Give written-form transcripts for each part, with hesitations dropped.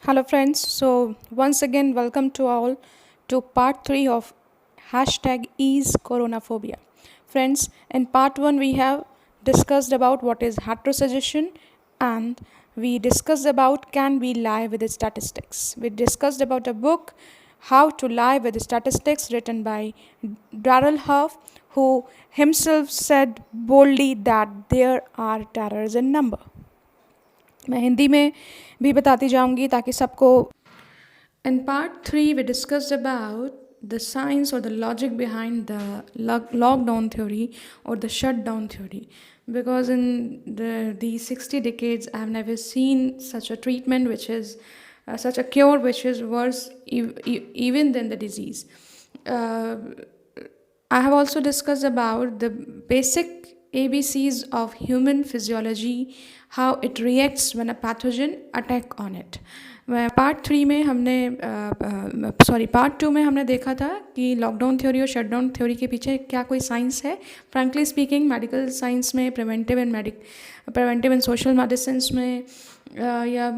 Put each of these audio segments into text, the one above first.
Hello, friends. So, once again, welcome to all to part 3 of hashtag Ease Coronaphobia. Friends, in part 1, we have discussed about what is heterosuggestion and we discussed about can we lie with the statistics. We discussed about a book, How to Lie with the Statistics, written by Darrell Huff, who himself said boldly that there are terrors in number. मैं हिंदी में भी बताती जाऊंगी ताकि सबको In part 3 we discussed about the science or the logic behind the lockdown theory or the shutdown theory, because in these 60 decades I have never seen such a treatment which is such a cure which is worse even than the disease. I have also discussed about the basic ABCs of human physiology, how it reacts when a pathogen attack on it. Part 3 में हमने part 2 में हमने देखा था कि lockdown theory और shutdown theory के पीछे क्या कोई साइंस है. फ्रैंकली स्पीकिंग मेडिकल साइंस में प्रिवेंटिव एंड सोशल मेडिसिन्स में या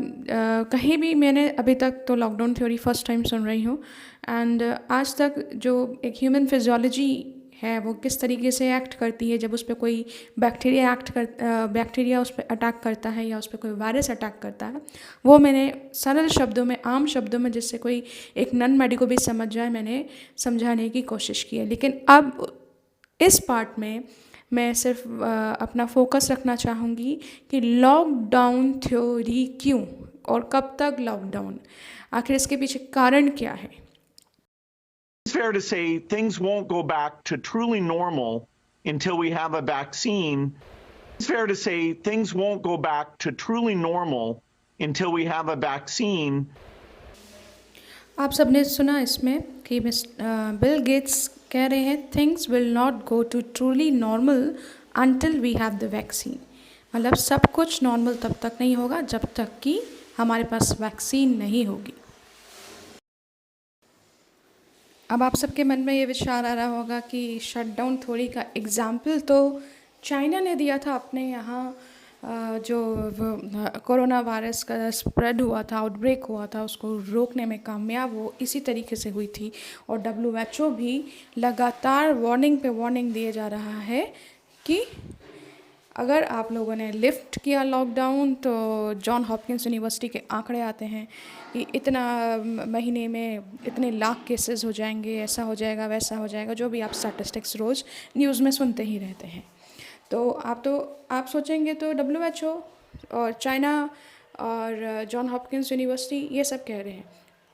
कहीं भी मैंने अभी तक तो लॉकडाउन थ्योरी फर्स्ट टाइम सुन रही हूँ. एंड आज तक जो एक ह्यूमन फिजियोलॉजी है वो किस तरीके से एक्ट करती है जब उस पर कोई बैक्टीरिया उस पर अटैक करता है या उस पर कोई वायरस अटैक करता है, वो मैंने सरल शब्दों में, आम शब्दों में, जिससे कोई एक नन मेडिको भी समझ जाए, मैंने समझाने की कोशिश की है. लेकिन अब इस पार्ट में मैं सिर्फ अपना फोकस रखना चाहूँगी कि लॉकडाउन थ्योरी क्यों और कब तक लॉकडाउन, आखिर इसके पीछे कारण क्या है. It's fair to say things won't go back to truly normal until we have a vaccine. It's fair to say things won't go back to truly normal until we have a vaccine. आप सबने सुना इसमें कि Bill Gates कह रहे हैं things will not go to truly normal until we have the vaccine. मतलब सब कुछ नॉर्मल तब तक नहीं होगा जब तक कि हमारे पास वैक्सीन नहीं होगी. अब आप सबके मन में ये विचार आ रहा होगा कि शटडाउन थ्योरी का एग्जाम्पल तो चाइना ने दिया था अपने यहाँ जो कोरोना वायरस का स्प्रेड हुआ था, आउटब्रेक हुआ था, उसको रोकने में कामयाब वो इसी तरीके से हुई थी. और WHO भी लगातार वार्निंग पे वार्निंग दिए जा रहा है कि अगर आप लोगों ने लिफ्ट किया लॉकडाउन तो जॉन हॉपकिंस यूनिवर्सिटी के आंकड़े आते हैं कि इतना महीने में इतने लाख केसेस हो जाएंगे, ऐसा हो जाएगा, वैसा हो जाएगा, जो भी आप स्टैटिस्टिक्स रोज़ न्यूज़ में सुनते ही रहते हैं. तो आप सोचेंगे तो WHO और चाइना और जॉन हॉपकिंस यूनिवर्सिटी ये सब कह रहे हैं.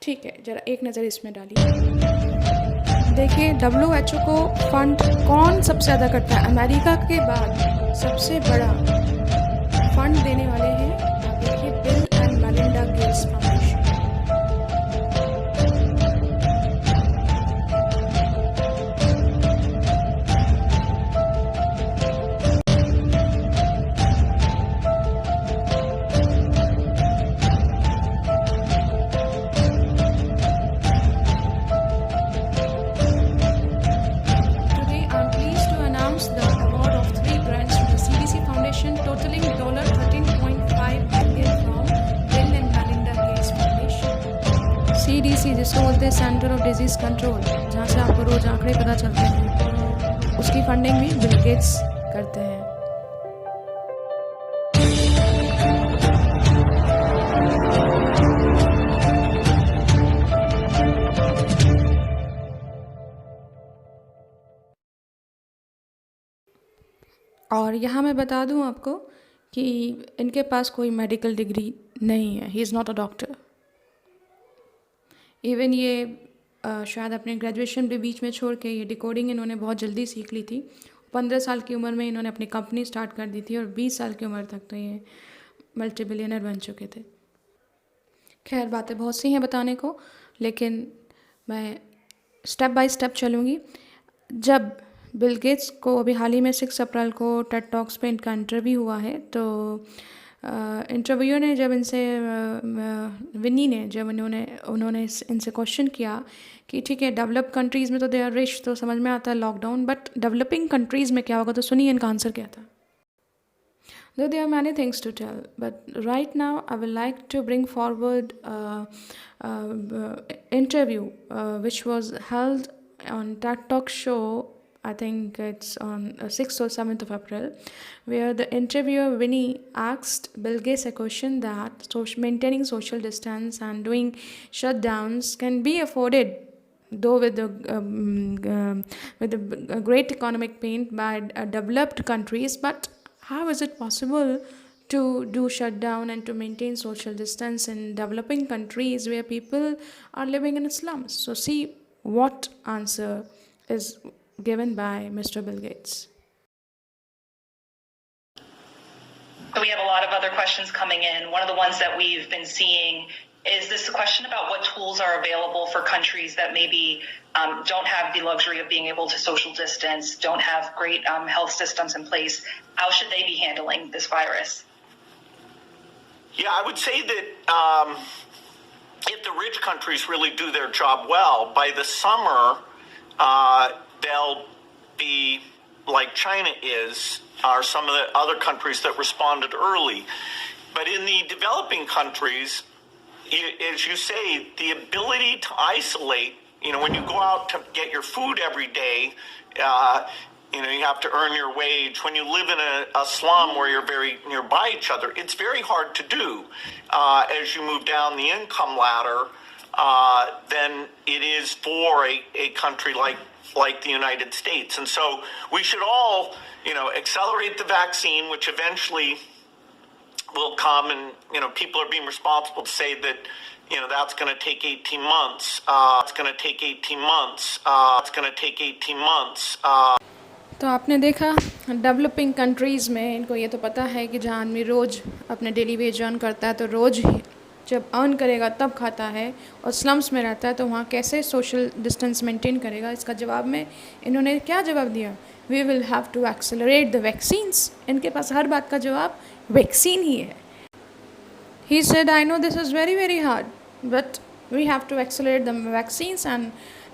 ठीक है, ज़रा एक नज़र इसमें डालिए. देखिए WHO को फंड कौन सबसे ज़्यादा करता है. अमेरिका के बाद सबसे बड़ा फंड देने वाले हैं, देखिए, bill and Melinda Gates foundation. CDC जिसको बोलते हैं सेंटर ऑफ डिजीज़ कंट्रोल, जहाँ से आपको रोज़ आंकड़े पता चलते हैं, उसकी फंडिंग भी बिल गेट्स करते हैं. और यहाँ मैं बता दूँ आपको कि इनके पास कोई मेडिकल डिग्री नहीं है. He is not a doctor. Even ये शायद अपने ग्रेजुएशन भी बीच में छोड़ के ये डिकोडिंग इन्होंने बहुत जल्दी सीख ली थी. 15 साल की उम्र में इन्होंने अपनी कंपनी स्टार्ट कर दी थी और 20 साल की उम्र तक तो ये मल्टी बिलियनर बन चुके थे. खैर, बातें बहुत सी हैं बताने को, लेकिन मैं स्टेप बाय स्टेप चलूँगी. जब बिल गेट्स को अभी हाल ही में 6 अप्रैल को टेड टॉक्स पे इनका इंटरव्यू हुआ है, तो इंटरव्यूअर ने जब इनसे विनी ने जब उन्होंने इनसे क्वेश्चन किया कि ठीक है, डेवलप कंट्रीज़ में तो दे आर रिच, तो समझ में आता है लॉकडाउन, बट डेवलपिंग कंट्रीज़ में क्या होगा, तो सुनिए इनका आंसर क्या था. Though there are many things to tell, but right now I would like to bring forward interview which was held on TED Talk show. I think it's on 6th or 7th of April, where the interviewer Winnie asked Bill Gates a question that maintaining social distance and doing shutdowns can be afforded, though with a great economic pain by developed countries, but how is it possible to do shutdown and to maintain social distance in developing countries where people are living in slums? So see what answer is given by Mr. Bill Gates. So we have a lot of other questions coming in. One of the ones that we've been seeing is this question about what tools are available for countries that maybe don't have the luxury of being able to social distance, don't have great health systems in place. How should they be handling this virus? Yeah, I would say that if the rich countries really do their job well, by the summer, they'll be like China is, or some of the other countries that responded early. But in the developing countries, as you say, the ability to isolate, when you go out to get your food every day, you have to earn your wage. When you live in a slum where you're very nearby each other, it's very hard to do. As you move down the income ladder, than it is for a country like the United States. And so we should all, accelerate the vaccine, which eventually will come, and people are being responsible to say that that's going to take 18 months. It's going to take 18 months. It's going to take 18 months. तो आपने देखा developing countries में इनको ये तो पता है कि जहाँ आदमी रोज़ अपने डेली वेज अर्न करता है तो रोज़ जब अर्न करेगा तब खाता है, और स्लम्स में रहता है तो वहाँ कैसे सोशल डिस्टेंस मेंटेन करेगा। इसका जवाब में इन्होंने क्या जवाब दिया? We will have to accelerate the vaccines. इनके पास हर बात का जवाब वैक्सीन ही है। He said, I know this is very, very hard, but we have to accelerate the vaccines and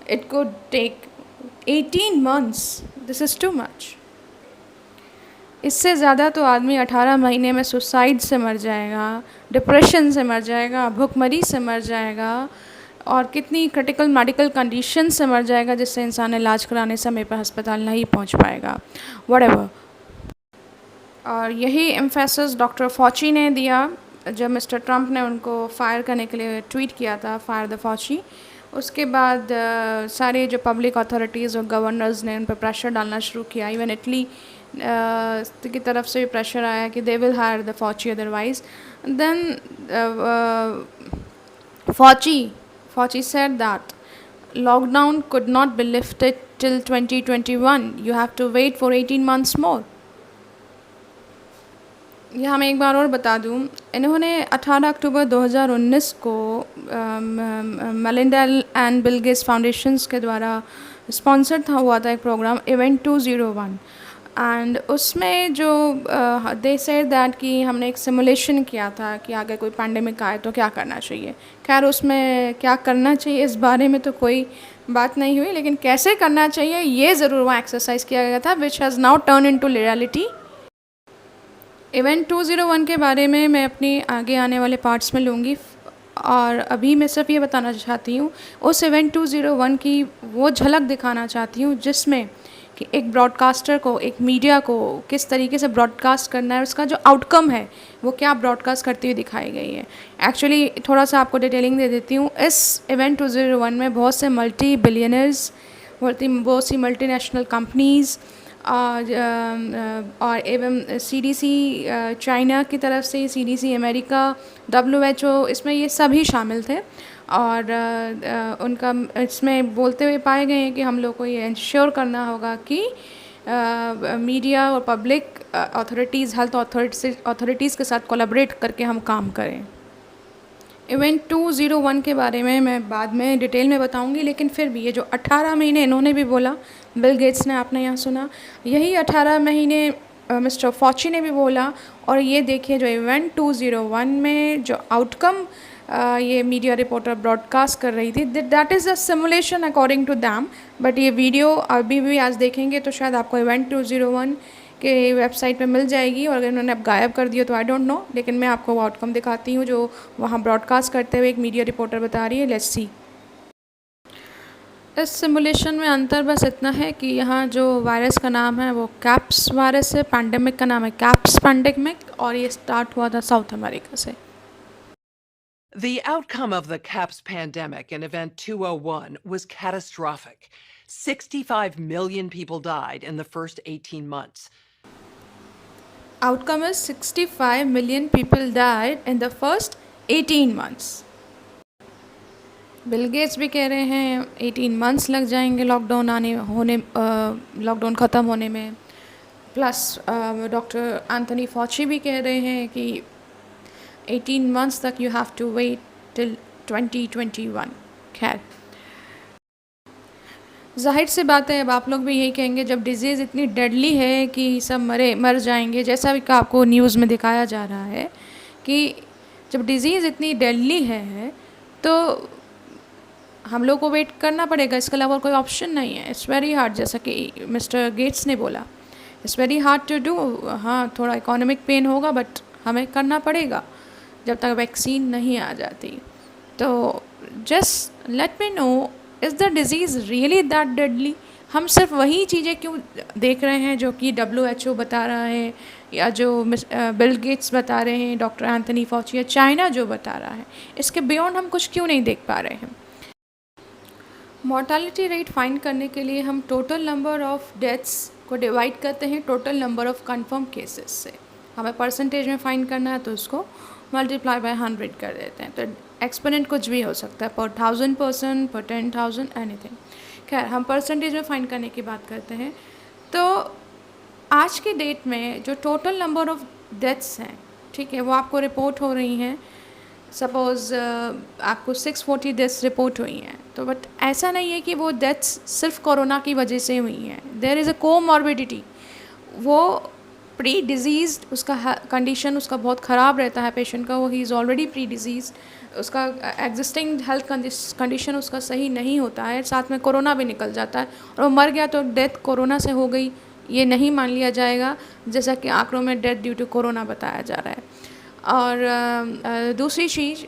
it could take 18 months. This is too much. इससे ज़्यादा तो आदमी 18 महीने में सुसाइड से मर जाएगा, डिप्रेशन से मर जाएगा, भूखमरी से मर जाएगा, और कितनी क्रिटिकल मेडिकल कंडीशन से मर जाएगा जिससे इंसान इलाज कराने समय पर अस्पताल नहीं पहुंच पाएगा, व्हाटएवर। और यही एम्फेसिस डॉक्टर फॉची ने दिया जब मिस्टर ट्रंप ने उनको फायर करने के लिए ट्वीट किया था, फायर द फॉची। उसके बाद सारे जो पब्लिक अथॉरिटीज़ और गवर्नर्स ने उन पर प्रेशर डालना शुरू किया। इवन इटली की तरफ से भी प्रेशर आया कि they will hire the Fauci otherwise. Then Fauci said that lockdown could not be lifted till 2021, you have to wait for 18 months more. यहाँ मैं एक बार और बता दूँ, इन्होंने 18 अक्टूबर 2019 को Melinda and Bill Gates foundations के द्वारा स्पॉन्सर हुआ था एक प्रोग्राम इवेंट 201, एंड उसमें जो दे सेड दैट कि हमने एक सिमुलेशन किया था कि अगर कोई पैंडेमिक आए तो क्या करना चाहिए। खैर उसमें क्या करना चाहिए इस बारे में तो कोई बात नहीं हुई, लेकिन कैसे करना चाहिए ये ज़रूर वहाँ एक्सरसाइज किया गया था, which has now turn into reality. Event 201 के बारे में मैं अपनी आगे आने वाले पार्ट्स में लूँगी, और अभी मैं सिर्फ ये बताना चाहती हूँ उस इवेंट 201 की वो झलक दिखाना चाहती हूँ जिसमें कि एक ब्रॉडकास्टर को, एक मीडिया को किस तरीके से ब्रॉडकास्ट करना है, उसका जो आउटकम है वो क्या ब्रॉडकास्ट करती हुई दिखाई गई है। एक्चुअली थोड़ा सा आपको डिटेलिंग दे देती हूँ। इस इवेंट 201 में बहुत से मल्टी बिलियनर्स, बहुत सी मल्टीनेशनल कंपनीज़ और एवं CDC चाइना की तरफ से, CDC अमेरिका, WHO, इसमें ये सभी शामिल थे, और उनका इसमें बोलते हुए पाए गए हैं कि हम लोग को ये इंश्योर करना होगा कि मीडिया और पब्लिक अथॉरिटीज़, हेल्थ अथॉरिटीज़ के साथ कोलैबोरेट करके हम काम करें। इवेंट 201 के बारे में मैं बाद में डिटेल में बताऊंगी, लेकिन फिर भी ये जो 18 महीने इन्होंने भी बोला, बिल गेट्स ने, आपने यहाँ सुना, यही 18 महीने मिस्टर फॉची ने भी बोला। और ये देखिए जो इवेंट 201 में जो आउटकम ये मीडिया रिपोर्टर ब्रॉडकास्ट कर रही थी, that is a simulation according to them, but ये वीडियो अभी भी आज देखेंगे तो शायद आपको इवेंट 201 के वेबसाइट पे मिल जाएगी, और अगर उन्होंने अब गायब कर दिया तो आई डोंट नो, लेकिन मैं आपको वो आउटकम दिखाती हूँ जो वहाँ ब्रॉडकास्ट करते हुए एक मीडिया रिपोर्टर बता रही है। Let's see. इस सिमुलेशन में अंतर बस इतना है कि यहाँ जो वायरस का नाम है वो कैप्स वायरस है, पैंडेमिक का नाम है कैप्स पैंडेमिक, और ये स्टार्ट हुआ था साउथ अमेरिका से। The outcome of the CAPS pandemic in Event 201 was catastrophic. 65 million people died in the first 18 months. Outcome is 65 million people died in the first 18 months. Bill Gates भी कह रहे हैं 18 months लग जाएंगे lockdown ख़त्म होने में। प्लस डॉक्टर एंथनी फॉची भी कह रहे हैं कि 18 मंथ्स तक you have to wait till 2021। खैर, जाहिर सी बात है, अब आप लोग भी यही कहेंगे जब डिज़ीज़ इतनी डेडली है कि सब मर जाएंगे, जैसा भी आपको न्यूज़ में दिखाया जा रहा है कि जब डिज़ीज़ इतनी डेडली है तो हम लोग को वेट करना पड़ेगा, इसके अलावा कोई ऑप्शन नहीं है। इट्स वेरी हार्ड, जैसा कि मिस्टर गेट्स ने बोला, it's very hard to do. हाँ, थोड़ा इकोनॉमिक पेन होगा, बट हमें करना पड़ेगा जब तक वैक्सीन नहीं आ जाती। तो just let me know, is the disease really that deadly? हम सिर्फ वही चीज़ें क्यों देख रहे हैं जो कि WHO बता रहा है, या जो बिल गेट्स बता रहे हैं, डॉक्टर एंथनी फॉची, या चाइना जो बता रहा है? इसके बियॉन्ड हम कुछ क्यों नहीं देख पा रहे हैं? मॉर्टालिटी रेट फाइंड करने के लिए हम टोटल नंबर ऑफ़ डेथ्स को डिवाइड करते हैं total number of confirm cases से। हमें परसेंटेज में फाइंड करना है तो उसको मल्टीप्लाई बाय 100 कर देते हैं। तो एक्सपोनेंट कुछ भी हो सकता है, पर 1000 पर्सन, पर 10,000, एनीथिंग। खैर, हम परसेंटेज में फाइंड करने की बात करते हैं। तो आज के डेट में जो टोटल नंबर ऑफ़ डेथ्स हैं, ठीक है, वो आपको रिपोर्ट हो रही हैं। सपोज़ आपको 640 डेथ्स रिपोर्ट हुई हैं, तो बट ऐसा नहीं है कि वो डेथ्स सिर्फ कोरोना की वजह से हुई हैं। There is a comorbidity. वो प्री डिजीज़, उसका कंडीशन उसका बहुत ख़राब रहता है पेशेंट का, वो ही इज़ ऑलरेडी प्री डिजीज़, उसका एग्जिस्टिंग हेल्थ कंडीशन उसका सही नहीं होता है, साथ में कोरोना भी निकल जाता है, और वो मर गया तो डेथ कोरोना से हो गई, ये नहीं मान लिया जाएगा, जैसा कि आंकड़ों में डेथ ड्यू टू कोरोना बताया जा रहा है। और दूसरी चीज़,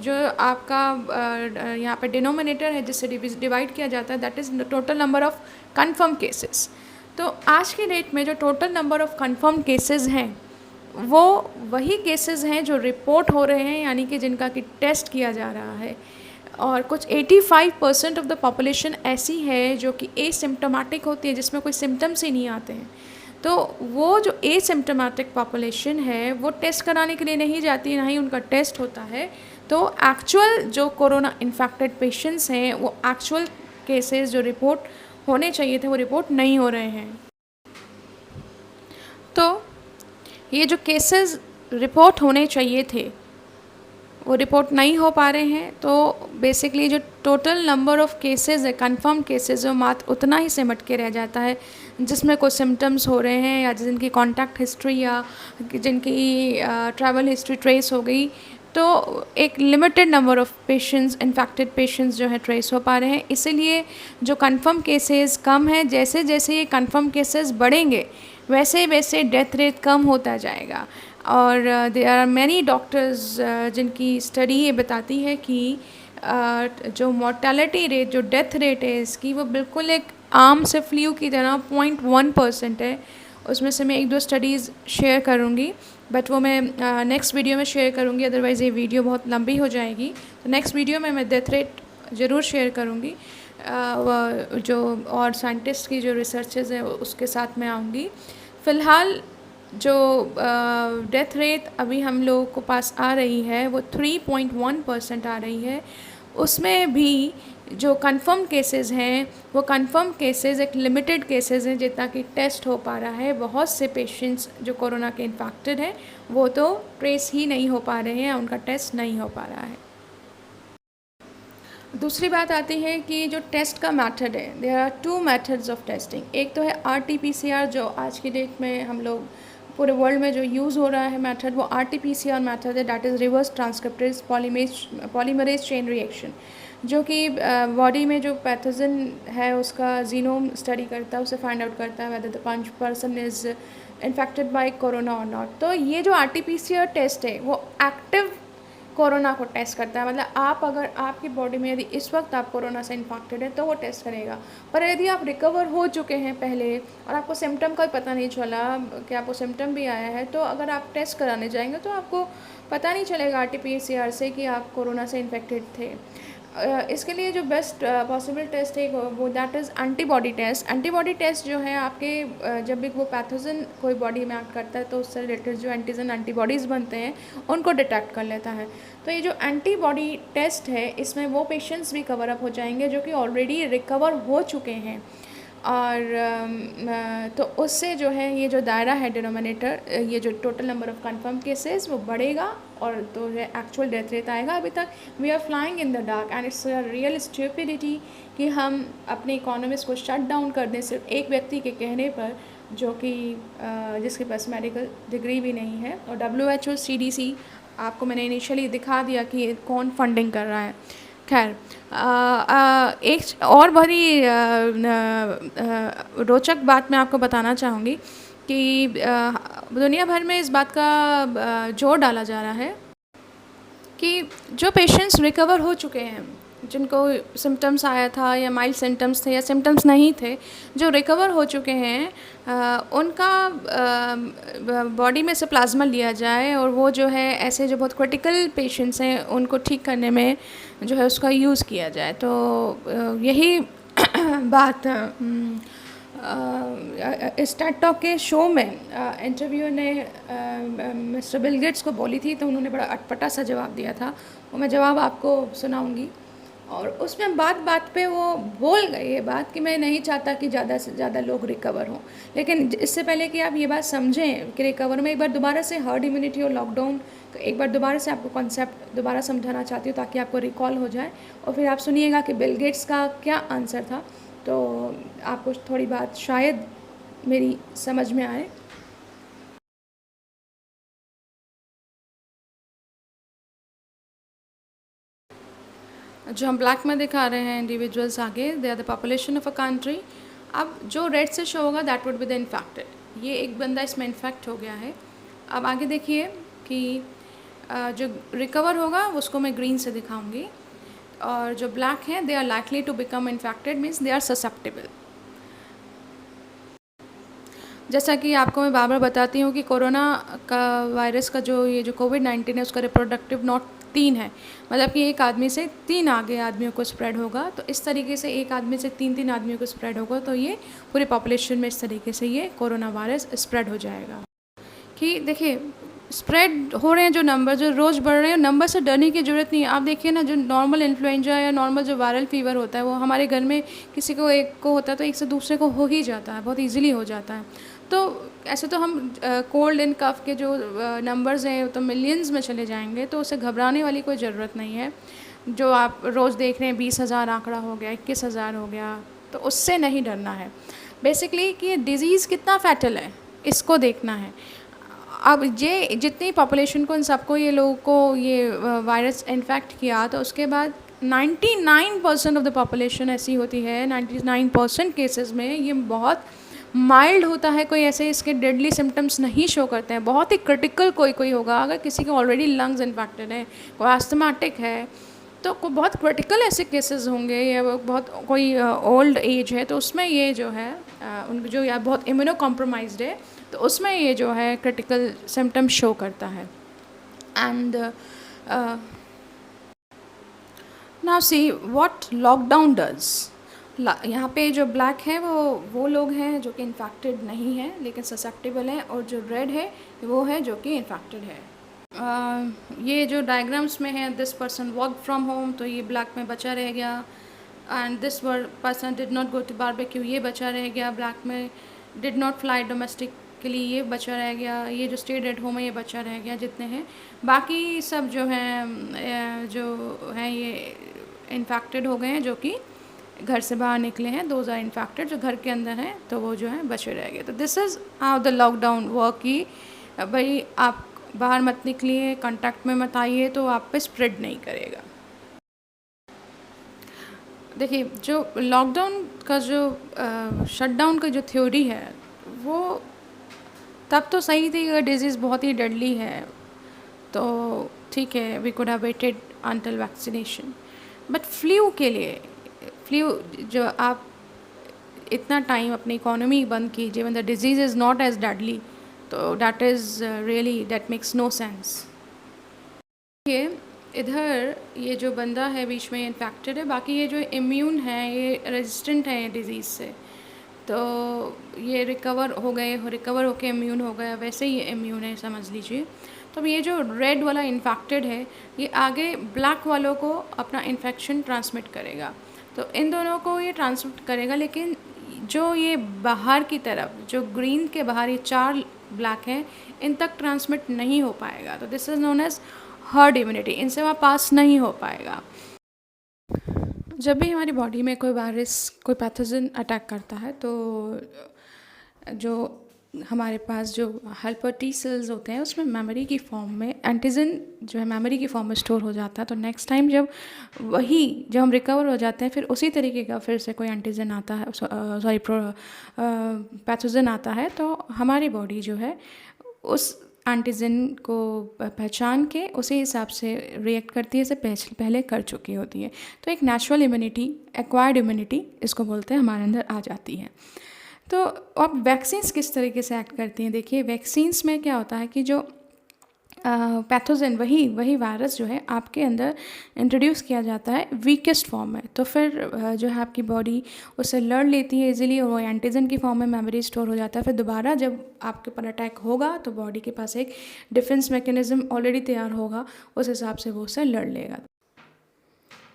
जो आपका यहाँ पे डिनोमिनेटर है जिससे डिवाइड किया जाता है, that is total number of confirm cases. तो आज के डेट में जो total number of confirm cases हैं, वो वही केसेस हैं जो रिपोर्ट हो रहे हैं, यानी कि जिनका कि टेस्ट किया जा रहा है। और कुछ 85% ऑफ द पॉपुलेशन ऐसी है जो कि एसिम्प्टोमेटिक होती है, जिसमें कोई सिम्टम्स ही नहीं आते हैं। तो वो जो एसिम्प्टोमेटिक पॉपुलेशन है वो टेस्ट कराने के लिए नहीं जाती, ना ही उनका टेस्ट होता है। तो एक्चुअल जो कोरोना इन्फेक्टेड पेशेंट्स हैं, वो एक्चुअल केसेस जो रिपोर्ट होने चाहिए थे वो रिपोर्ट नहीं हो रहे हैं। तो ये जो केसेस रिपोर्ट होने चाहिए थे वो रिपोर्ट नहीं हो पा रहे हैं। तो बेसिकली जो टोटल नंबर ऑफ़ केसेस है, कंफर्म केसेस, वो मात्र उतना ही सिमट के रह जाता है जिसमें कोई सिम्टम्स हो रहे हैं, या जिनकी कॉन्टैक्ट हिस्ट्री या जिनकी ट्रैवल हिस्ट्री ट्रेस हो गई। तो एक limited number of patients, infected patients जो है ट्रेस हो पा रहे हैं। इसीलिए जो कंफर्म केसेस कम हैं, जैसे जैसे ये कंफर्म केसेस बढ़ेंगे वैसे वैसे डेथ रेट कम होता जाएगा। और देयर आर मैनी डॉक्टर्स जिनकी स्टडी ये बताती है कि जो मॉर्टेलिटी रेट, जो डेथ रेट है इसकी, वो बिल्कुल एक आम से फ्लू की तरह 0.1% है। उसमें से मैं 1-2 स्टडीज़ शेयर करूँगी, बट वो मैं नेक्स्ट वीडियो में शेयर करूँगी, अदरवाइज़ ये वीडियो बहुत लंबी हो जाएगी। तो नेक्स्ट वीडियो में मैं डेथ रेट ज़रूर शेयर करूँगी, जो और साइंटिस्ट की जो रिसर्चेस है उसके साथ मैं आऊँगी। फ़िलहाल जो डेथ रेट अभी हम लोगों को पास आ रही है वो 3.1% आ रही है। उसमें भी जो कंफर्म केसेस हैं वो कंफर्म केसेस एक लिमिटेड केसेस हैं, जितना कि टेस्ट हो पा रहा है। बहुत से पेशेंट्स जो कोरोना के इन्फेक्टेड हैं वो तो ट्रेस ही नहीं हो पा रहे हैं, उनका टेस्ट नहीं हो पा रहा है। दूसरी बात आती है कि जो टेस्ट का मेथड है, there are 2 methods of testing. एक तो है RT-PCR, जो आज की डेट में हम लोग पूरे वर्ल्ड में जो यूज़ हो रहा है मेथड, वो RT-PCR मेथड है, that is reverse transcriptase polymerase chain reaction. जो कि बॉडी में जो पैथोजन है उसका जीनोम स्टडी करता है, उसे फाइंड आउट करता है वेदर द पंच person is infected by corona और नॉट। तो ये जो आरटीपीसीआर टेस्ट है वो एक्टिव कोरोना को टेस्ट करता है, मतलब आप अगर आपकी बॉडी में यदि इस वक्त आप कोरोना से इन्फेक्टेड है तो वो टेस्ट करेगा। पर यदि आप रिकवर हो चुके हैं पहले और आपको सिम्टम का पता नहीं चला कि आपको सिम्टम भी आया है, तो अगर आप टेस्ट कराने जाएंगे तो आपको पता नहीं चलेगा आरटीपीसीआर से कि आप कोरोना से इन्फेक्टेड थे। इसके लिए जो बेस्ट पॉसिबल टेस्ट है वो that is antibody test. Antibody test जो है आपके जब भी वो पैथोजन कोई बॉडी में एक्ट करता है तो उससे रिलेटेड जो एंटीजन एंटीबॉडीज़ बनते हैं उनको डिटेक्ट कर लेता है। तो ये जो एंटीबॉडी टेस्ट है इसमें वो पेशेंट्स भी कवर अप हो जाएंगे जो कि ऑलरेडी रिकवर हो चुके हैं, और तो उससे जो है ये जो दायरा है डिनोमिनेटर, ये जो total number of confirm cases वो बढ़ेगा और तो जो एक्चुअल डेथ रेट आएगा। अभी तक we are flying in the dark and it's a real stupidity कि हम अपने इकोनॉमिक्स को शट डाउन कर दें सिर्फ एक व्यक्ति के कहने पर, जो कि जिसके पास मेडिकल डिग्री भी नहीं है। और WHO CDC आपको मैंने इनिशियली दिखा दिया कि कौन फंडिंग कर रहा है। खैर एक और बड़ी रोचक बात मैं आपको बताना चाहूँगी कि दुनिया भर में इस बात का जोर डाला जा रहा है कि जो पेशेंट्स रिकवर हो चुके हैं, जिनको सिम्टम्स आया था या माइल्ड सिम्टम्स थे या सिम्टम्स नहीं थे, जो रिकवर हो चुके हैं उनका बॉडी में से प्लाज्मा लिया जाए और वो जो है ऐसे जो बहुत क्रिटिकल पेशेंट्स हैं उनको ठीक करने में जो है उसका यूज़ किया जाए। तो यही बात इस टेड टॉक के शो में इंटरव्यू ने मिस्टर बिल गेट्स को बोली थी, तो उन्होंने बड़ा अटपटा सा जवाब दिया था। वो मैं जवाब आपको सुनाऊंगी। और उसमें बात बात पे वो बोल गए ये बात कि मैं नहीं चाहता कि ज़्यादा से ज़्यादा लोग रिकवर हों, लेकिन इससे पहले कि आप ये बात समझें कि रिकवर में एक बार दोबारा से हर्ड इम्यूनिटी और लॉकडाउन एक बार दोबारा से आपको कॉन्सेप्ट दोबारा समझाना चाहती हूँ ताकि आपको रिकॉल हो जाए और फिर आप सुनिएगा कि बिल गेट्स का क्या आंसर था, तो आपको थोड़ी बात शायद मेरी समझ में आए। जो हम ब्लैक में दिखा रहे हैं इंडिविजुअल्स आगे, they are the population of a country. अब जो रेड से शो होगा that would be the infected. ये एक बंदा इसमें इन्फेक्ट हो गया है। अब आगे देखिए कि जो रिकवर होगा उसको मैं ग्रीन से दिखाऊंगी, और जो ब्लैक है they are likely to become infected means they are susceptible. जैसा कि आपको मैं बार बार बताती हूँ कि कोरोना का वायरस का जो ये जो कोविड-19 है उसका रिप्रोडक्टिव नॉट 3 है, मतलब कि एक आदमी से 3 आगे आदमियों को स्प्रेड होगा। तो इस तरीके से एक आदमी से 3 आदमियों को स्प्रेड होगा, तो ये पूरी पॉपुलेशन में इस तरीके से ये कोरोना वायरस स्प्रेड हो जाएगा। कि देखिए स्प्रेड हो रहे हैं जो नंबर जो रोज़ बढ़ रहे हैं, नंबर से डरने की ज़रूरत नहीं है। आप देखिए ना, जो नॉर्मल इन्फ्लुएंजा या नॉर्मल जो वायरल फीवर होता है वो हमारे घर में किसी को एक को होता है तो एक से दूसरे को हो ही जाता है, बहुत ईजिली हो जाता है। तो ऐसे तो हम कोल्ड एंड कफ के जो नंबर्स हैं तो मिलियंस में चले जाएंगे, तो उसे घबराने वाली कोई ज़रूरत नहीं है। जो आप रोज़ देख रहे हैं 20,000 आंकड़ा हो गया, 21,000 हो गया, तो उससे नहीं डरना है। बेसिकली कि डिज़ीज़ कितना फैटल है इसको देखना है। अब ये जितनी पॉपुलेशन को इन सबको ये लोगों को ये वायरस इन्फेक्ट किया, तो उसके बाद 99% ऑफ द पॉपुलेशन ऐसी होती है, 99% केसेस में ये बहुत माइल्ड होता है, कोई ऐसे इसके डेडली सिम्टम्स नहीं शो करते हैं। बहुत ही क्रिटिकल कोई होगा, अगर किसी के ऑलरेडी लंग्स इन्फेक्टेड है, कोई आस्थमाटिक है, तो कोई बहुत क्रिटिकल ऐसे केसेस होंगे, या बहुत कोई ओल्ड एज है तो उसमें ये जो है उनको जो या बहुत इम्यूनो कॉम्प्रोमाइज्ड है तो उसमें ये जो है क्रिटिकल सिम्टम शो करता है। And now see what lockdown does. यहाँ पे जो ब्लैक है वो लोग हैं जो कि इन्फेक्टेड नहीं हैं लेकिन ससेप्टेबल हैं, और जो रेड है वो है जो कि इन्फेक्टेड है। ये जो डायग्राम्स में है, this person work from home, तो ये ब्लैक में बचा रह गया। And this person did not go to barbecue, ये बचा रह गया ब्लैक में। डिड नॉट फ्लाई डोमेस्टिकली, ये बचा रह गया। ये जो स्टेड एट होम है ये बचा रह गया। जितने हैं बाकी सब जो हैं ये इन्फेक्टेड हो गए हैं, जो कि घर से बाहर निकले हैं। दोज आर इन्फेक्टेड, जो घर के अंदर हैं तो वो जो है बचे रह गए। तो this is how the lockdown work की भाई आप बाहर मत निकलिए, कांटेक्ट में मत आइए, तो आप पे स्प्रेड नहीं करेगा। देखिए, जो लॉकडाउन का जो शटडाउन का जो थ्योरी है, वो तब तो सही थी अगर डिज़ीज़ बहुत ही डेडली है, तो ठीक है, we could have waited until vaccination. But flu के लिए, फ्लू जो आप इतना टाइम अपनी इकोनॉमी बंद कीजिए when the disease is not as deadly, तो that is really that makes no sense. ये इधर ये जो बंदा है बीच में इन्फेक्टेड है, बाकी ये जो इम्यून है ये रेजिस्टेंट है डिज़ीज़ से, तो ये रिकवर होके इम्यून हो गया, वैसे ही इम्यून है समझ लीजिए। तो अब ये जो रेड वाला इन्फेक्टेड है, ये आगे ब्लैक वालों को अपना इन्फेक्शन ट्रांसमिट करेगा, तो इन दोनों को ये ट्रांसमिट करेगा। लेकिन जो ये बाहर की तरफ, जो ग्रीन के बाहर ये 4 ब्लैक हैं, इन तक ट्रांसमिट नहीं हो पाएगा, तो this is known as herd immunity, इनसे वहाँ पास नहीं हो पाएगा। जब भी हमारी बॉडी में कोई वायरस, कोई पैथोजन अटैक करता है, तो जो हमारे पास जो हेल्पर टी सेल्स होते हैं, उसमें मेमोरी की फॉर्म में एंटीजन जो है मेमोरी की फॉर्म में स्टोर हो जाता है। तो नेक्स्ट टाइम जब हम रिकवर हो जाते हैं, फिर उसी तरीके का फिर से कोई एंटीजन आता है, सॉरी पैथोजन आता है, तो हमारी बॉडी जो है उस एंटीजन को पहचान के उसी हिसाब से रिएक्ट करती है, जैसे पहले कर चुकी होती है। तो एक नेचुरल इम्यूनिटी, एक्वायर्ड इम्यूनिटी इसको बोलते हैं, हमारे अंदर आ जाती है। तो अब वैक्सीन्स किस तरीके से एक्ट करती हैं? देखिए, वैक्सीन्स में क्या होता है कि जो पैथोजन, वही वायरस जो है आपके अंदर इंट्रोड्यूस किया जाता है वीकेस्ट फॉर्म में, तो फिर जो है आपकी बॉडी उससे लड़ लेती है इजीली, और वो एंटीजन की फॉर्म में मेमोरी स्टोर हो जाता है। फिर दोबारा जब आपके ऊपर अटैक होगा, तो बॉडी के पास एक डिफेंस मैकेनिज्म ऑलरेडी तैयार होगा, उस हिसाब से वो उससे लड़ लेगा।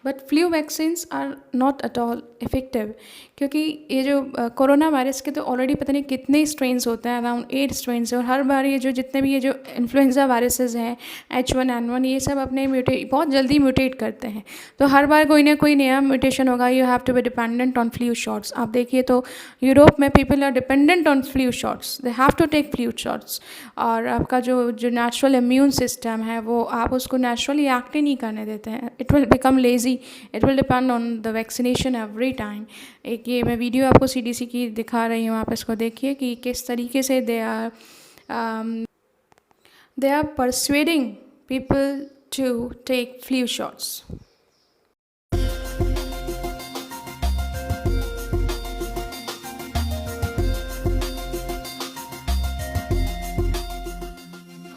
But flu vaccines are not at all effective, क्योंकि ये जो कोरोना वायरस के तो ऑलरेडी पता नहीं कितने स्ट्रेन्स होते हैं, अराउंड 8 स्ट्रेन्स है, और हर बार ये जो जितने भी ये जो इन्फ्लुएंजा वायरसेस हैं, H1N1, ये सब अपने बहुत जल्दी म्यूटेट करते हैं, तो हर बार कोई ना कोई नया म्यूटेशन होगा। You have to be dependent on flu shots. आप देखिए तो यूरोप में people are dependent on flu shots, they have to take flu shots, और आपका जो नेचुरल इम्यून सिस्टम है, वो आप उसको नेचुरली एक्ट ही नहीं करने देते हैं। It will become lazy, it will depend on the vaccination every time. एक ये मैं वीडियो आपको CDC की दिखा रही हूँ, आप इसको देखिए कि किस तरीके से they are persuading people to take flu shots.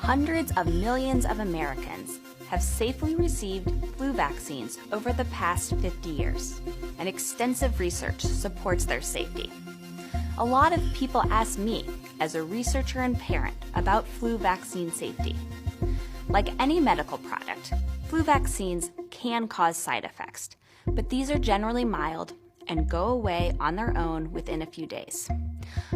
Hundreds of millions of Americans have safely received flu vaccines over the past 50 years, and extensive research supports their safety. A lot of people ask me, as a researcher and parent, about flu vaccine safety. Like any medical product, flu vaccines can cause side effects, but these are generally mild and go away on their own within a few days.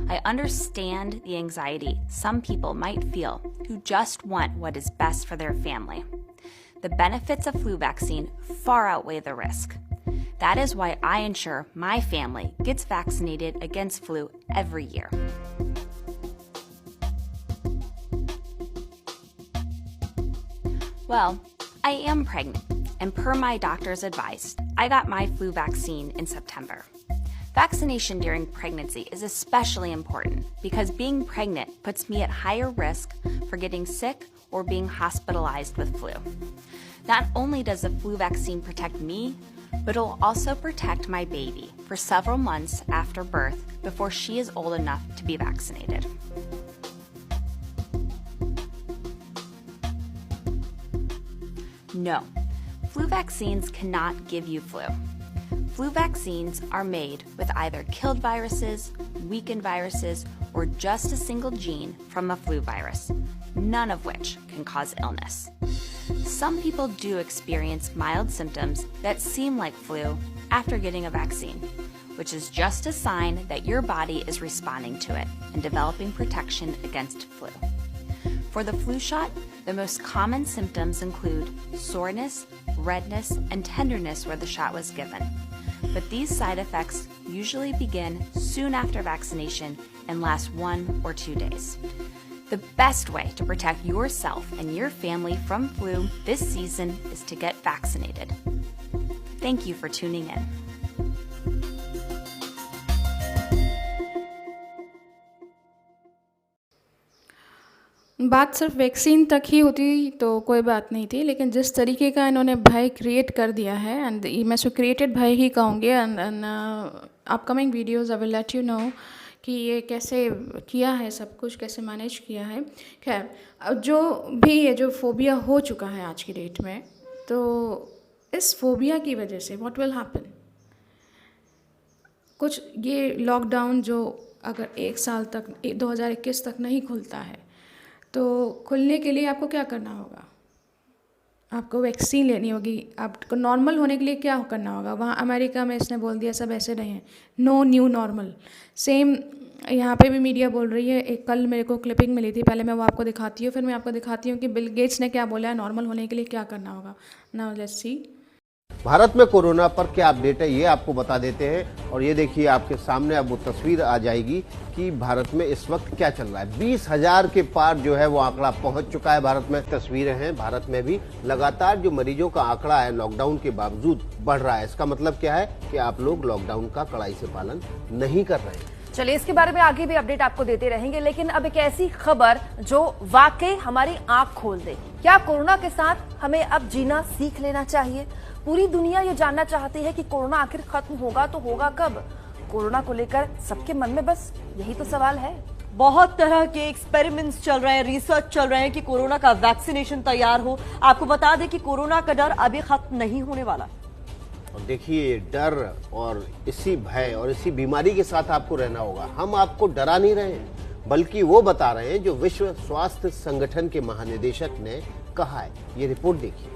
I understand the anxiety some people might feel who just want what is best for their family. The benefits of flu vaccine far outweigh the risk. That is why I ensure my family gets vaccinated against flu every year. Well, I am pregnant, and per my doctor's advice, I got my flu vaccine in September. Vaccination during pregnancy is especially important because being pregnant puts me at higher risk for getting sick or being hospitalized with flu. Not only does the flu vaccine protect me, but it'll also protect my baby for several months after birth before she is old enough to be vaccinated. No, flu vaccines cannot give you flu. Flu vaccines are made with either killed viruses, weakened viruses, or just a single gene from a flu virus, none of which can cause illness. Some people do experience mild symptoms that seem like flu after getting a vaccine, which is just a sign that your body is responding to it and developing protection against flu. For the flu shot, the most common symptoms include soreness, redness, and tenderness where the shot was given. But these side effects usually begin soon after vaccination and last 1 or 2 days. The best way to protect yourself and your family from flu this season is to get vaccinated. Thank you for tuning in. बात सिर्फ vaccine तक ही होती तो कोई बात नहीं थी, लेकिन जिस तरीके का इन्होंने भय क्रिएट कर दिया है, एंड मैं इसको क्रिएटेड भय ही कहूँगी, and upcoming videos I will let you know कि ये कैसे किया है, सब कुछ कैसे मैनेज किया है। खैर, अब जो भी ये जो फोबिया हो चुका है आज की डेट में, तो इस फोबिया की वजह से व्हाट विल हैपन, कुछ ये लॉकडाउन जो अगर 1 साल तक 2021 तक नहीं खुलता है, तो खुलने के लिए आपको क्या करना होगा? आपको वैक्सीन लेनी होगी। आपको नॉर्मल होने के लिए क्या करना होगा? वहाँ अमेरिका में इसने बोल दिया सब ऐसे रहें, नो न्यू नॉर्मल। सेम यहाँ पे भी मीडिया बोल रही है। एक कल मेरे को क्लिपिंग मिली थी, पहले मैं वो आपको दिखाती हूँ, फिर मैं आपको दिखाती हूँ कि बिल गेट्स ने क्या बोला है नॉर्मल होने के लिए क्या करना होगा। Now let's see. भारत में कोरोना पर क्या अपडेट है ये आपको बता देते हैं। और ये देखिए आपके सामने अब वो तस्वीर आ जाएगी कि भारत में इस वक्त क्या चल रहा है। 20,000 के पार जो है वो आंकड़ा पहुंच चुका है भारत में। तस्वीरें हैं, भारत में भी लगातार जो मरीजों का आंकड़ा है लॉकडाउन के बावजूद बढ़ रहा है। इसका मतलब क्या है कि आप लोग लॉकडाउन का कड़ाई से पालन नहीं कर रहे हैं। चलिए, इसके बारे में आगे भी अपडेट आपको देते रहेंगे, लेकिन अब एक ऐसी खबर जो वाकई हमारी आंख खोल दे। क्या कोरोना के साथ हमें अब जीना सीख लेना चाहिए? पूरी दुनिया ये जानना चाहती है कि कोरोना आखिर खत्म होगा तो होगा कब? कोरोना को लेकर सबके मन में बस यही तो सवाल है। बहुत तरह के एक्सपेरिमेंट्स चल रहे हैं, रिसर्च चल रहे हैं कि कोरोना का वैक्सीनेशन तैयार हो। आपको बता दें कि कोरोना का डर अभी खत्म नहीं होने वाला। और देखिए, डर और इसी भय और इसी बीमारी के साथ आपको रहना होगा। हम आपको डरा नहीं रहे हैं, बल्कि वो बता रहे हैं जो विश्व स्वास्थ्य संगठन के महानिदेशक ने कहा है। ये रिपोर्ट देखिए।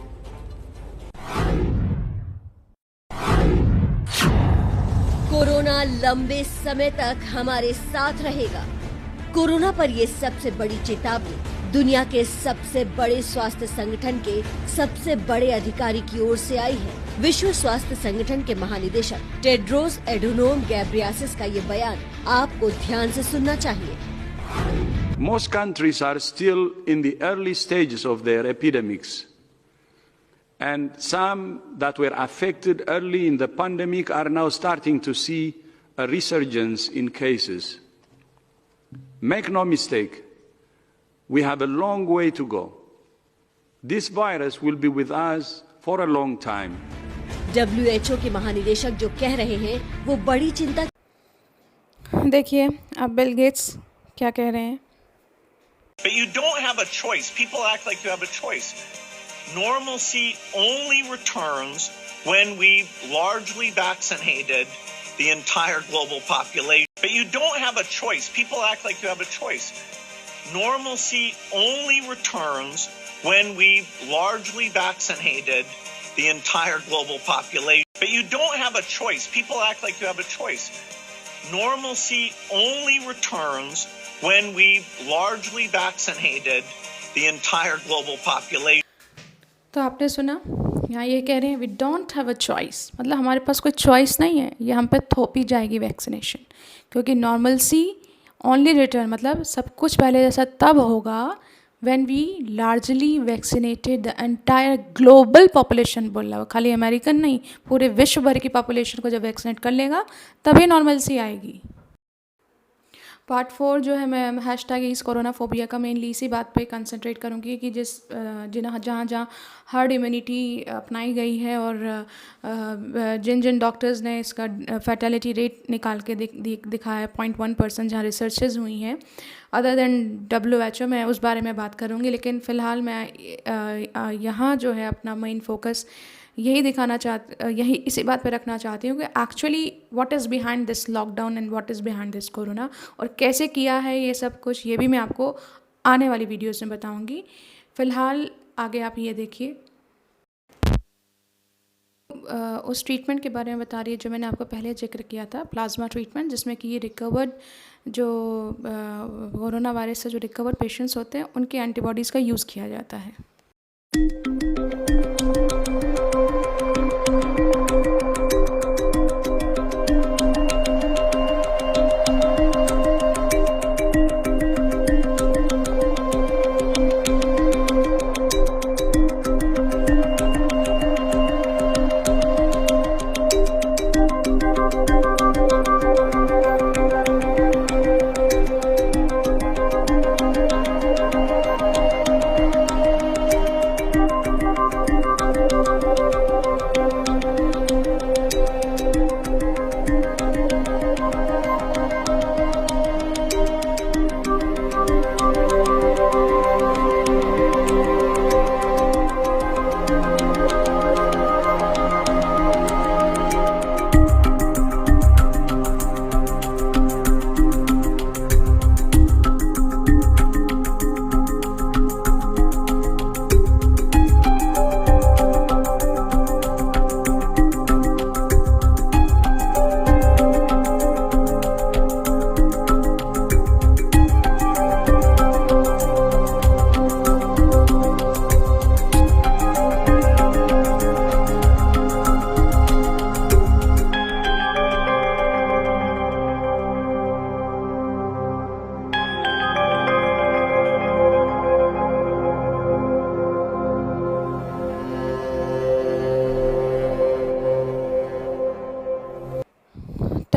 कोरोना लंबे समय तक हमारे साथ रहेगा। कोरोना पर यह सबसे बड़ी चेतावनी दुनिया के सबसे बड़े स्वास्थ्य संगठन के सबसे बड़े अधिकारी की ओर से आई है। विश्व स्वास्थ्य संगठन के महानिदेशक टेड्रोस एडोनोम गैब्रियासिस का ये बयान आपको ध्यान से सुनना चाहिए। Most countries are still in the early stages of their epidemics, and some that were affected early in the pandemic are now starting to see a resurgence in cases. Make no mistake, we have a long way to go. This virus will be with us for a long time. WHO के महानिदेशक जो कह रहे हैं वो बड़ी चिंता। देखिए अब बिल गेट्स क्या कह रहे हैं। But you don't have a choice. People act like you have a choice. Normalcy only returns when we've largely vaccinated the entire global population. But you don't have a choice. People act like you have a choice. Normalcy only returns when we've largely vaccinated the entire global population. But you don't have a choice. People act like you have a choice. Normalcy only returns when we've largely vaccinated the entire global population. तो आपने सुना, यहाँ ये कह रहे हैं we don't have a choice, मतलब हमारे पास कोई चॉइस नहीं है, ये हम पे थोपी जाएगी वैक्सीनेशन, क्योंकि नॉर्मलसी ओनली रिटर्न, मतलब सब कुछ पहले जैसा तब होगा when we largely vaccinated the entire global population. बोल रहा है, खाली अमेरिकन नहीं, पूरे विश्व भर की पॉपुलेशन को जब वैक्सीनेट कर लेगा तभी नॉर्मलसी आएगी। पार्ट 4 जो है, मैं हैशटैग इस कोरोना फोबिया का मेनली इसी बात पे कंसंट्रेट करूँगी कि जहाँ हर्ड इम्यूनिटी अपनाई गई है और जिन डॉक्टर्स ने इसका फैटेलिटी रेट निकाल के दिखाया है 0.1%, जहाँ रिसर्चेज हुई हैं अदर देन WHO, मैं उस बारे में बात करूँगी। लेकिन फ़िलहाल मैं यहाँ जो है अपना मेन फोकस यही इसी बात पे रखना चाहती हूँ कि actually what is behind this lockdown and what is behind this corona, और कैसे किया है ये सब कुछ, ये भी मैं आपको आने वाली वीडियोस में बताऊँगी। फ़िलहाल आगे आप ये देखिए, उस ट्रीटमेंट के बारे में बता रही है जो मैंने आपको पहले जिक्र किया था, प्लाज्मा ट्रीटमेंट, जिसमें कि ये रिकवर्ड जो कोरोना वायरस से जो रिकवर्ड पेशेंट्स होते हैं उनके एंटीबॉडीज़ का यूज़ किया जाता है।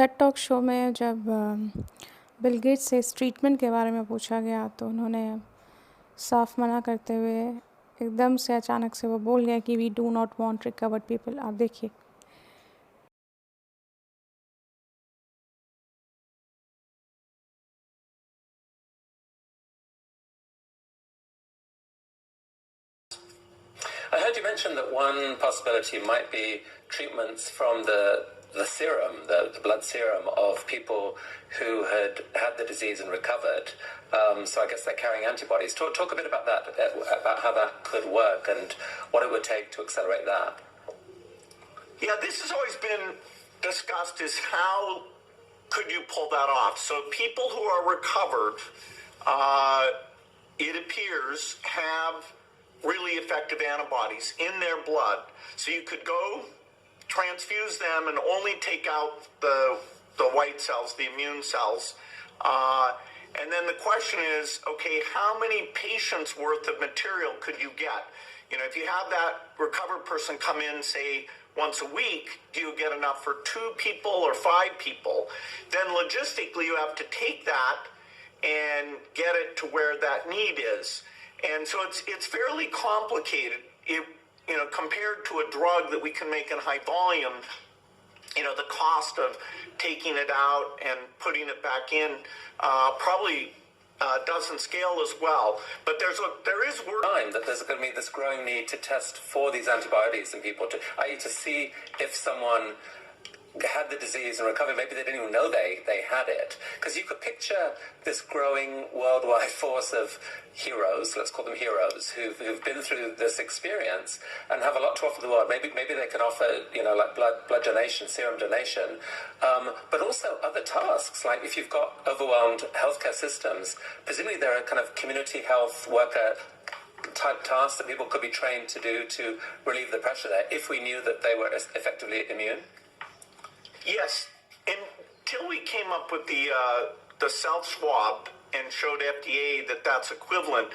टेड टॉक शो में जब बिल गेट्स से इस ट्रीटमेंट के बारे में पूछा गया तो उन्होंने साफ मना करते हुए एकदम से अचानक से वो बोल गया कि we do not want recovered people. आप देखिए। I heard you mention that one possibility might be treatments from the serum, the blood serum of people who had had the disease and recovered. So I guess they're carrying antibodies. Talk a bit about that, about how that could work and what it would take to accelerate that. Yeah, this has always been discussed is how could you pull that off? So people who are recovered, it appears, have really effective antibodies in their blood. So you could go transfuse them and only take out the white cells, the immune cells. And then the question is, okay, how many patients worth of material could you get? You know, if you have that recovered person come in, say, once a week, do you get enough for 2 people or 5 people? Then logistically, you have to take that and get it to where that need is. And so it's fairly complicated. Compared to a drug that we can make in high volume, the cost of taking it out and putting it back in probably doesn't scale as well. But there is work. That there's going to be this growing need to test for these antibodies in people, i.e. to see if someone had the disease and recovered. Maybe they didn't even know they had it. Because you could picture this growing worldwide force of heroes, let's call them heroes, who've been through this experience and have a lot to offer the world. Maybe they can offer, like blood donation, serum donation, but also other tasks. Like if you've got overwhelmed healthcare systems, presumably there are kind of community health worker type tasks that people could be trained to do to relieve the pressure there if we knew that they were effectively immune. Yes, until we came up with the self-swab and showed FDA that that's equivalent,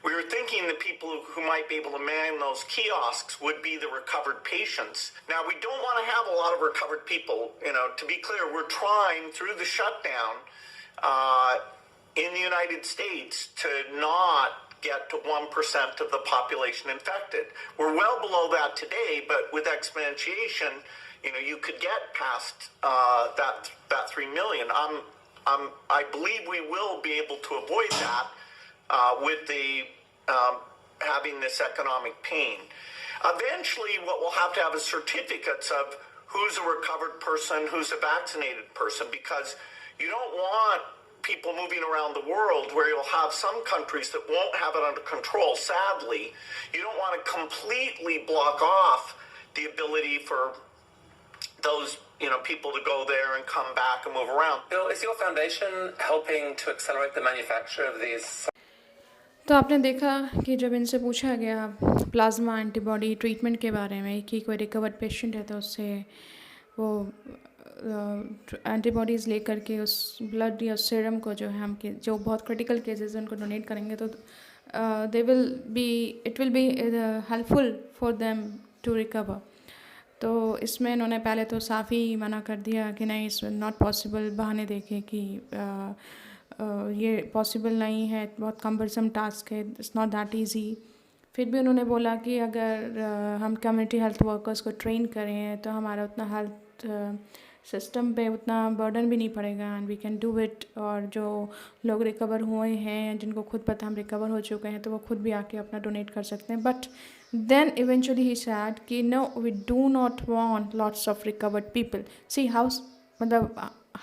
we were thinking the people who might be able to man those kiosks would be the recovered patients. Now, we don't want to have a lot of recovered people. To be clear, we're trying through the shutdown in the United States to not get to 1% of the population infected. We're well below that today, but with exponentiation, you could get past that 3 million. I believe we will be able to avoid that with the having this economic pain. Eventually, what we'll have to have is certificates of who's a recovered person, who's a vaccinated person, because you don't want people moving around the world where you'll have some countries that won't have it under control. Sadly, you don't want to completely block off the ability for those people to go there and come back and move around. Bill, is your foundation helping to accelerate the manufacture of these? तो आपने देखा कि जब इनसे पूछा गया plasma antibody treatment के बारे में कि कोई रिकवर्ड पेशेंट है तो उससे वो एंटीबॉडीज़ लेकर के उस ब्लड या सीरम को जो है हम जो बहुत क्रिटिकल केसेस उनको डोनेट करेंगे तो it will be helpful for them to recover. तो इसमें इन्होंने पहले तो साफ़ ही मना कर दिया कि नहीं, इट्स नॉट पॉसिबल, बहाने देखे कि ये पॉसिबल नहीं है, बहुत कम्बरसम टास्क है, इट्स नॉट दैट इजी। फिर भी उन्होंने बोला कि अगर हम कम्युनिटी हेल्थ वर्कर्स को ट्रेन करें तो हमारा उतना हेल्थ सिस्टम पे उतना बर्डन भी नहीं पड़ेगा and we can do it. और जो लोग रिकवर हुए हैं, जिनको खुद पता हम रिकवर हो चुके हैं, तो वो खुद भी आके अपना डोनेट कर सकते हैं। But then eventually he said कि no, we do not want lots of recovered people. See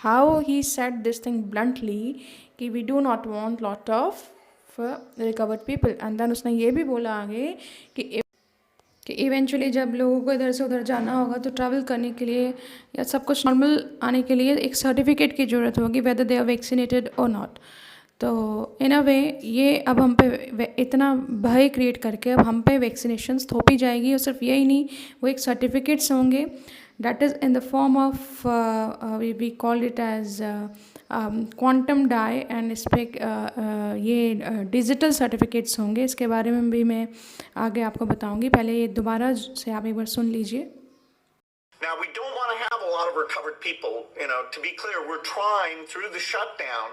how he said this thing bluntly कि we do not want lot of recovered people. And then उसने ये भी बोला आगे कि eventually जब लोगों को इधर से उधर जाना होगा तो ट्रैवल करने के लिए या सब कुछ नॉर्मल आने के लिए एक सर्टिफिकेट की ज़रूरत होगी, वेदर दे आर वैक्सीनेटेड और नॉट। तो इन अ वे ये अब हम पे इतना भय क्रिएट करके अब हम पे वैक्सीनेशंस थोपी जाएगी। और सिर्फ यही नहीं, वो एक सर्टिफिकेट्स होंगे that is in the form of we called it as quantum dye and इस पर ये डिजिटल सर्टिफिकेट्स होंगे। इसके बारे में भी मैं आगे आपको बताऊंगी, पहले ये दोबारा से आप एक बार सुन लीजिए। Now we don't want to have a lot of recovered people. To be clear, we're trying through the shutdown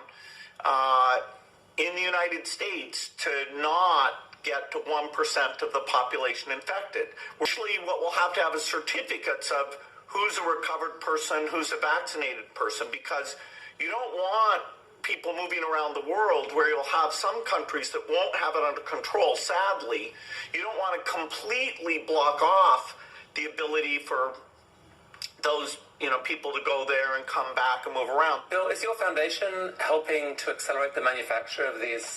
in the United States to not get to 1% of the population infected. Actually, what we'll have to have is certificates of who's a recovered person, who's a vaccinated person, because you don't want people moving around the world where you'll have some countries that won't have it under control. Sadly, you don't want to completely block off the ability for those people to go there and come back and move around. Bill, is your foundation helping to accelerate the manufacture of these?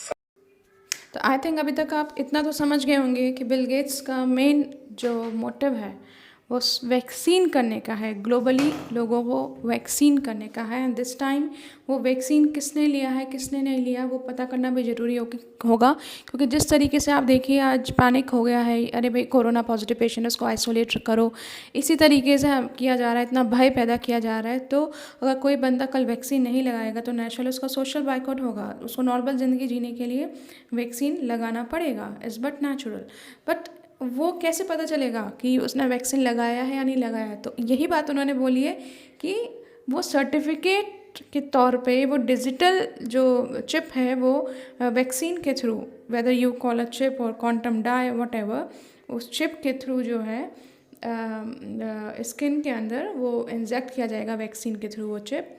तो I think अभी तक आप इतना तो समझ गए होंगे कि बिल गेट्स का मेन जो मोटिव है वो वैक्सीन करने का है, ग्लोबली लोगों को वैक्सीन करने का है। एंड दिस टाइम वो वैक्सीन किसने लिया है किसने नहीं लिया वो पता करना भी ज़रूरी होगा, क्योंकि जिस तरीके से आप देखिए आज पैनिक हो गया है, अरे भाई कोरोना पॉजिटिव पेशेंट उसको आइसोलेट करो, इसी तरीके से किया जा रहा है, इतना भय पैदा किया जा रहा है। तो अगर कोई बंदा कल वैक्सीन नहीं लगाएगा तो नेचुरली उसका सोशल बाइकआउट होगा, उसको नॉर्मल ज़िंदगी जीने के लिए वैक्सीन लगाना पड़ेगा, इज़ बट नेचुरल। बट वो कैसे पता चलेगा कि उसने वैक्सीन लगाया है या नहीं लगाया है? तो यही बात उन्होंने बोली है कि वो सर्टिफिकेट के तौर पे वो डिजिटल जो चिप है वो वैक्सीन के through, whether you call a chip और क्वांटम डाई वट एवर, उस चिप के थ्रू जो है स्किन के अंदर वो इंजेक्ट किया जाएगा वैक्सीन के थ्रू वो चिप,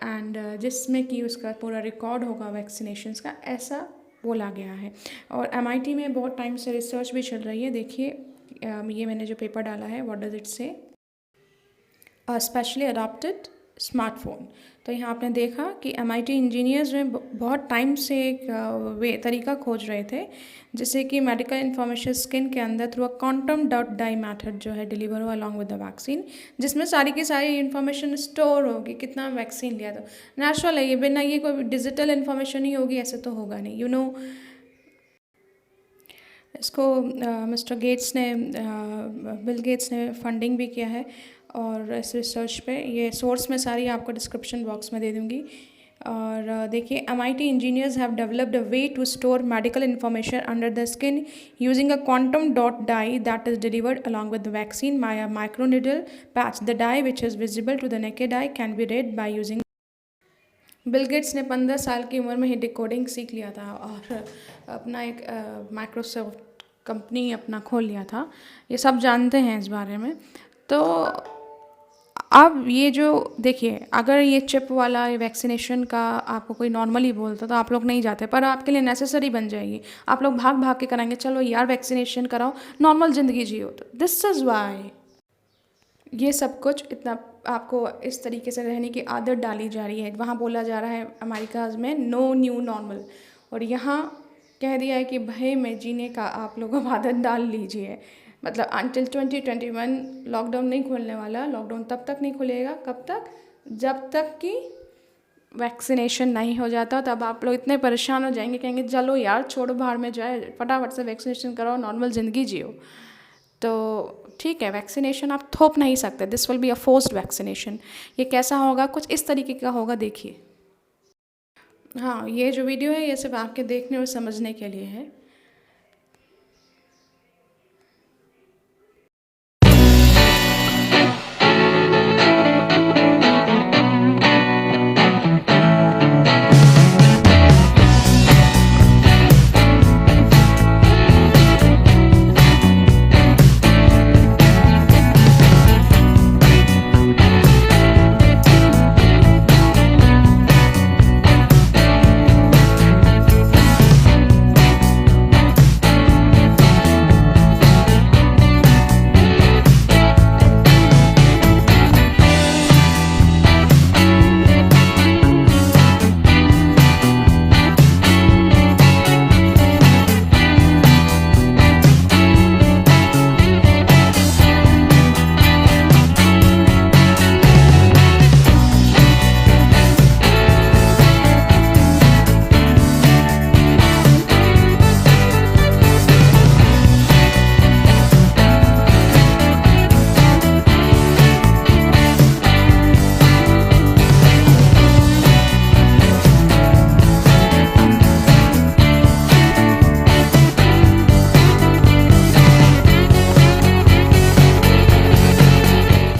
एंड जिसमें कि उसका पूरा रिकॉर्ड होगा वैक्सीनेशंस का, ऐसा बोला गया है। और MIT में बहुत टाइम से रिसर्च भी चल रही है। देखिए ये मैंने जो पेपर डाला है, व्हाट डज इट से, स्पेशली अडॉप्टेड स्मार्टफोन। तो यहाँ आपने देखा कि MIT इंजीनियर्स में बहुत टाइम से एक तरीका खोज रहे थे जिससे कि मेडिकल इन्फॉर्मेशन स्किन के अंदर through a quantum dot dye method जो है डिलीवर हो अलॉन्ग विद द वैक्सीन, जिसमें सारी की सारी इन्फॉर्मेशन स्टोर होगी, कितना वैक्सीन लिया। तो नेचुरल है ये, बिना ये कोई डिजिटल इन्फॉर्मेशन ही होगी ऐसे तो होगा नहीं। इसको मिस्टर गेट्स ने, बिल गेट्स ने फंडिंग भी किया है और इस रिसर्च पे, ये सोर्स में सारी आपको डिस्क्रिप्शन बॉक्स में दे दूँगी। और देखिए MIT engineers have developed a way to store medical information under the skin using a quantum dot dye that is delivered along with the vaccine by a microneedle patch. The dye which is visible to the naked eye can be read by using. Bill Gates ने 15 साल की उम्र में ही decoding सीख लिया था और अपना एक माइक्रोसॉफ्ट कंपनी अपना खोल लिया था, ये सब जानते हैं इस बारे में। तो अब ये जो देखिए, अगर ये चिप वाला वैक्सीनेशन का आपको कोई नॉर्मली बोलता तो आप लोग नहीं जाते, पर आपके लिए नेसेसरी बन जाएगी, आप लोग भाग भाग के कराएंगे, चलो यार वैक्सीनेशन कराओ, नॉर्मल ज़िंदगी जियो। तो दिस इज़ वाई ये सब कुछ इतना आपको इस तरीके से रहने की आदत डाली जा रही है। वहाँ बोला जा रहा है अमेरिका में नो न्यू नॉर्मल, और यहाँ कह दिया है कि भय में जीने का आप लोगों को आदत डाल लीजिए। मतलब अंटिल 2021 लॉकडाउन नहीं खुलने वाला। लॉकडाउन तब तक नहीं खुलेगा, कब तक? जब तक कि वैक्सीनेशन नहीं हो जाता। तब आप लोग इतने परेशान हो जाएंगे, कहेंगे चलो यार छोड़ो भाड़ में जाए, फटाफट से वैक्सीनेशन कराओ, नॉर्मल ज़िंदगी जियो। तो ठीक है, वैक्सीनेशन आप थोप नहीं सकते, this will be a forced vaccination. ये कैसा होगा? कुछ इस तरीके का होगा, देखिए। हाँ, ये जो वीडियो है ये सिर्फ आपके देखने और समझने के लिए है।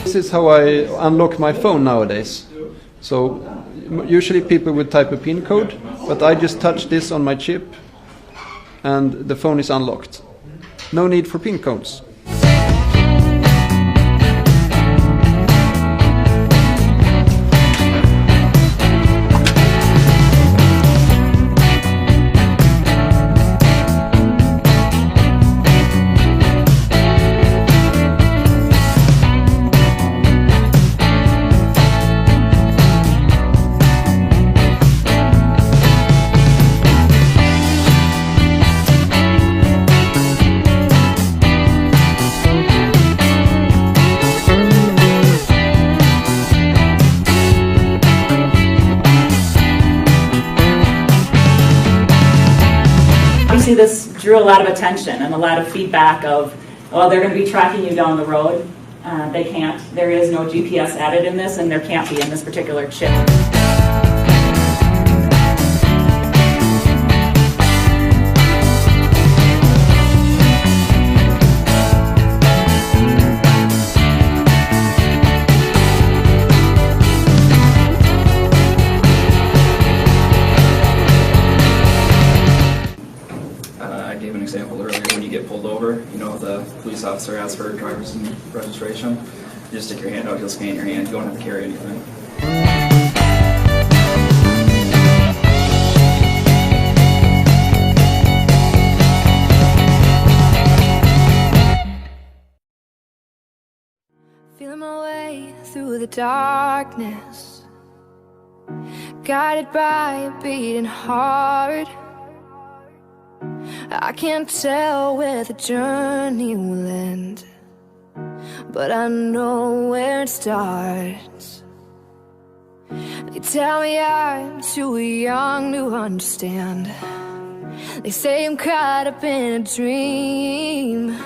This is how I unlock my phone nowadays. So usually people would type a PIN code, but I just touch this on my chip and the phone is unlocked. No need for PIN codes. This drew a lot of attention and a lot of feedback of, well, they're going to be tracking you down the road. They can't. There is no GPS added in this, and there can't be in this particular chip. Example earlier, when you get pulled over, you know, the police officer asks for driver's registration. You just stick your hand out, he'll scan your hand, you don't have to carry anything. Feeling my way through the darkness, guided by a beating heart. I can't tell where the journey will end, but I know where it starts. They tell me I'm too young to understand. They say I'm caught up in a dream.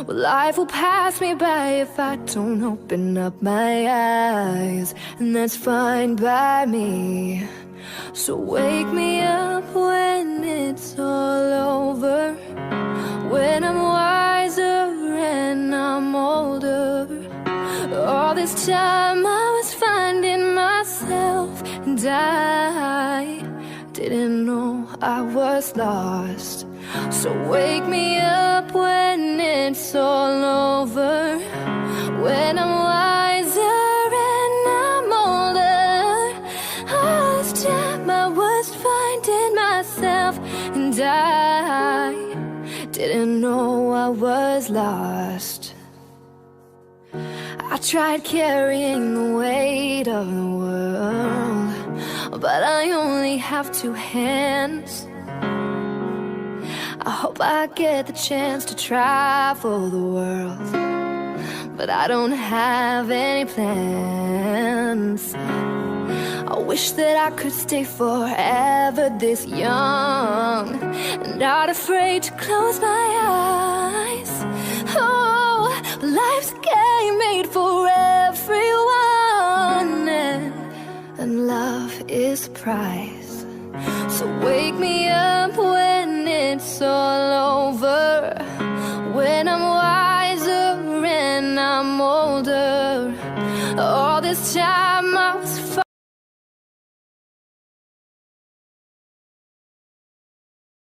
Well, life will pass me by if I don't open up my eyes, and that's fine by me. So wake me up when it's all over, when I'm wiser and I'm older. All this time I was finding myself, and I didn't know I was lost. So wake me up when it's all over, when I'm wiser and I'm older. All this time I was finding myself, and I didn't know I was lost. I tried carrying the weight of the world, but I only have two hands. I hope I get the chance to travel the world, but I don't have any plans. I wish that I could stay forever this young, and not afraid to close my eyes. Oh, life's a game made for everyone, and love is the prize. So wake me up when it's all over, when I'm wiser and I'm older. All this time